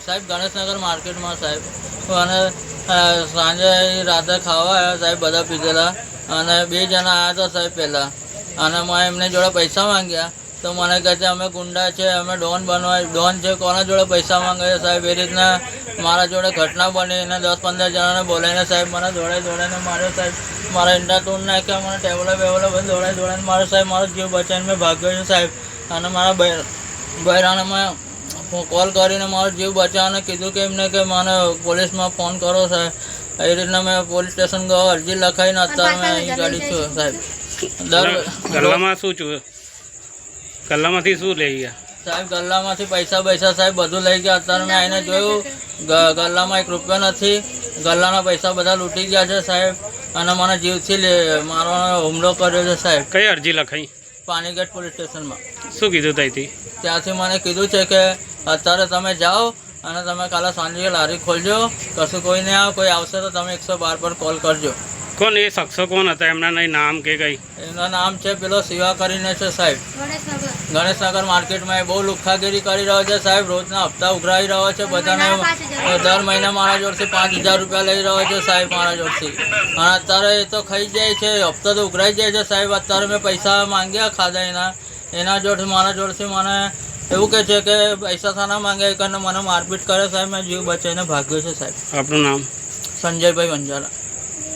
સાહેબ ગણેશનગર માર્કેટમાં સાહેબ અને સાંજે રાતે ખાવા આવ્યા સાહેબ, બધા પીધેલા અને 2 જણા આવ્યા હતા સાહેબ પહેલાં, અને મેં એમને જોડે પૈસા માંગ્યા તો મને કહે છે અમે ગુંડા છે, અમે ડોન છે, કોના જોડે પૈસા માંગે છે સાહેબ. એ રીતના મારા જોડે ઘટના બની અને 10-15 જણાને બોલાવીને સાહેબ મને દોડાઈને માર્યો સાહેબ. મારા ઈંડા તોડ નાખ્યા, મને ટેબલો બધું દોડાઈને માર્યો સાહેબ. મારો જીવ બચાવીને મેં ભાગ્યો છું સાહેબ. અને મારા બહેરાને મેં કોલ કરીને મારો જીવ બચાવવાને કીધું કે એમને કે મને પોલીસમાં ફોન કરો સાહેબ. એ રીતના મેં પોલીસ સ્ટેશન ગયો, અરજી લખાઈને અત્યારે મેં અહીં ગાડી છું સાહેબ. ગલ્લામાં શું છું? ગલ્લામાંથી શું લઈ ગયા સાહેબ? ગલ્લામાંથી પૈસા સાહેબ બધું લઈ ગયા. અત્યારે મેં આવીને જોયું, ગલ્લામાં 1 રૂપિયો નથી. ગલ્લાના પૈસા બધા લૂંટી ગયા છે સાહેબ, અને મને જીવથી મારવાનો હુમલો કર્યો છે સાહેબ. કઈ અરજી લખાઈ? પાણીગેટ પોલીસ સ્ટેશનમાં. શું કીધું ત્યાંથી? ત્યાંથી મને કીધું છે કે અત્યારે તમે જાઓ અને તમે કાલે સાંજે લારી ખોલજો, કશું કોઈ નહીં આવે, કોઈ આવશે તો તમે 112 પર કોલ કરજો. કોણ એ શખ્સો કોણ હતા? એમના નહીં નામ કે કઈ? એમનું નામ છે પેલો શિવા કરીને છે સાહેબ. ગણેશનગર માર્કેટમાં એ બહુ લુખ્ખાગીરી કરી રહ્યો છે સાહેબ. રોજના હપ્તા ઉઘરાવી રહ્યો છે બધાને. દર મહિને મારા જોડથી 5000 રૂપિયા લઈ રહ્યો છે સાહેબ મારા જોડથી. અને અત્યારે એ તો ખાઈ જાય છે, હપ્તા તો ઉઘરાઈ જાય છે સાહેબ. અત્યારે મેં પૈસા માંગ્યા ખાધા એના જોડથી મારા જોડથી મને એવું કહે છે કે પૈસા થાના માંગ્યા એ કરીને મને મારપીટ કરે સાહેબ. મેં જીવ બચાવીને ભાગ્યો છે સાહેબ. આપનું નામ? સંજયભાઈ વંજારા.